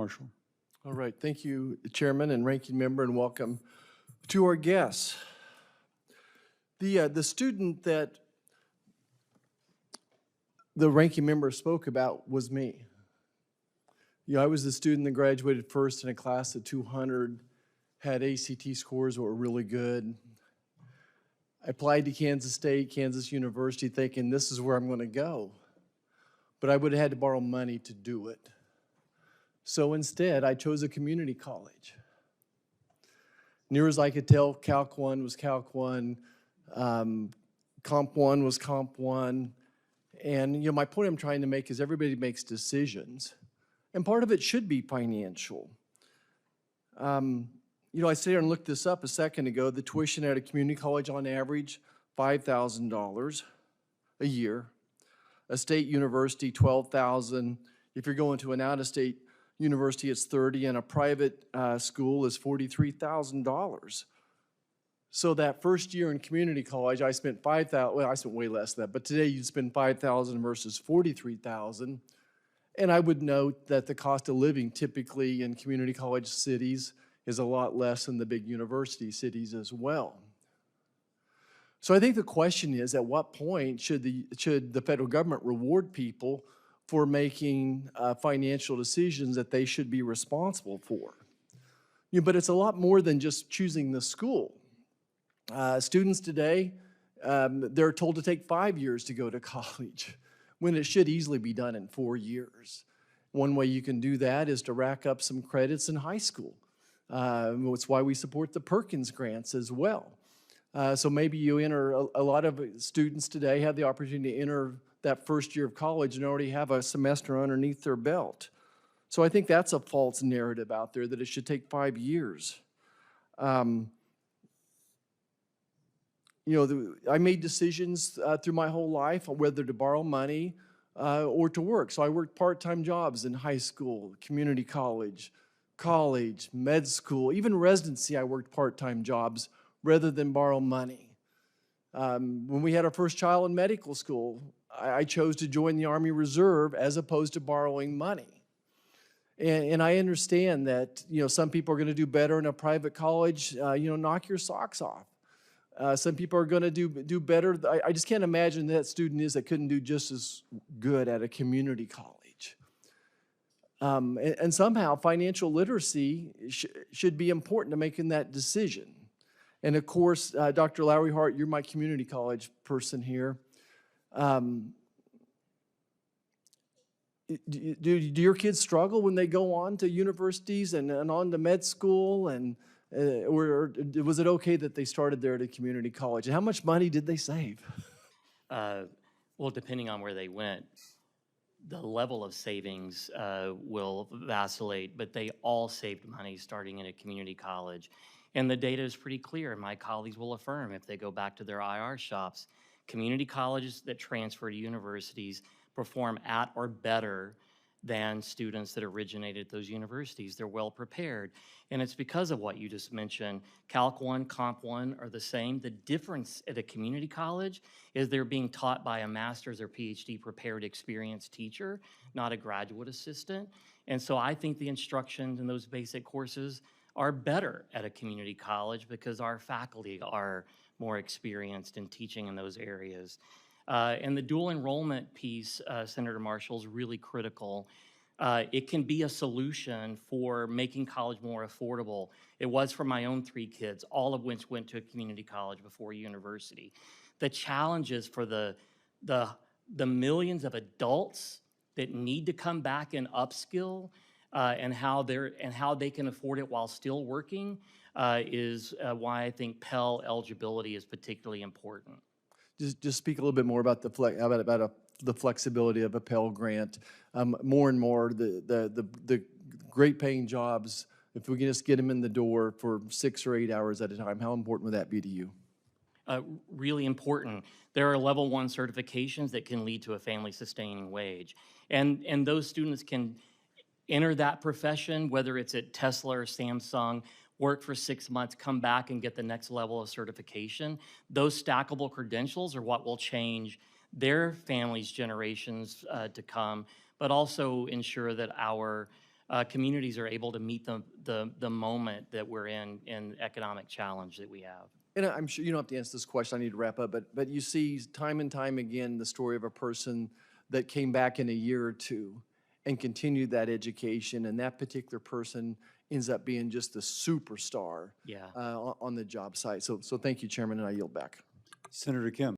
Marshall. All right, thank you, Chairman and Ranking Member, and welcome to our guests. The student that the Ranking Member spoke about was me. I was the student that graduated first in a class of 200, had ACT scores that were really good. I applied to Kansas State, Kansas University, thinking this is where I'm going to go. But I would have had to borrow money to do it. So instead, I chose a community college. Near as I could tell, Calc 1 was Calc 1, Comp 1 was Comp 1. And my point I'm trying to make is everybody makes decisions. And part of it should be financial. I sat here and looked this up a second ago. The tuition at a community college on average, $5,000 a year. A state university, $12,000. If you're going to an out-of-state university, it's $30,000, and a private school is $43,000. So that first year in community college, I spent $5,000. Well, I spent way less than that, but today you'd spend $5,000 versus $43,000. And I would note that the cost of living typically in community college cities is a lot less than the big university cities as well. So I think the question is, at what point should the federal government reward people for making financial decisions that they should be responsible for? But it's a lot more than just choosing the school. Students today, they're told to take 5 years to go to college, when it should easily be done in 4 years. One way you can do that is to rack up some credits in high school. It's why we support the Perkins grants as well. So maybe you enter, a lot of students today have the opportunity to enter that first year of college and already have a semester underneath their belt. So I think that's a false narrative out there that it should take 5 years. I made decisions through my whole life on whether to borrow money or to work. So I worked part-time jobs in high school, community college, med school, even residency. I worked part-time jobs rather than borrow money. When we had our first child in medical school, I chose to join the Army Reserve as opposed to borrowing money. And I understand that some people are going to do better in a private college. Knock your socks off. Some people are going to do better. I just can't imagine that student that couldn't do just as good at a community college. And somehow financial literacy should be important to making that decision. And of course, Dr. Lowery-Hart, you're my community college person here. Do your kids struggle when they go on to universities and on to med school? Or was it okay that they started there at a community college? And how much money did they save? Well, depending on where they went, the level of savings will vacillate, but they all saved money starting in a community college. And the data is pretty clear. My colleagues will affirm if they go back to their IR shops, community colleges that transfer to universities perform at or better than students that originated at those universities. They're well prepared. And it's because of what you just mentioned. Calc 1, Comp 1 are the same. The difference at a community college is they're being taught by a master's or PhD prepared experienced teacher, not a graduate assistant. And so I think the instructions in those basic courses are better at a community college because our faculty are more experienced in teaching in those areas. And the dual enrollment piece, Senator Marshall, is really critical. It can be a solution for making college more affordable. It was for my own 3 kids, all of which went to a community college before university. The challenge is for the millions of adults that need to come back and upskill and how they can afford it while still working is why I think Pell eligibility is particularly important. Just speak a little bit more about the flexibility of a Pell Grant. More and more, the great paying jobs, if we can just get them in the door for 6 or 8 hours at a time, how important would that be to you? Really important. There are level 1 certifications that can lead to a family sustaining wage. And those students can enter that profession, whether it's at Tesla or Samsung, work for 6 months, come back and get the next level of certification. Those stackable credentials are what will change their families' generations to come, but also ensure that our communities are able to meet the moment that we're in economic challenge that we have. And I'm sure you don't have to answer this question, I need to wrap up, but you see time and time again the story of a person that came back in a year or two and continued that education, and that particular person ends up being just a superstar Yeah. on the job site. So thank you, Chairman, and I yield back. Senator Kim.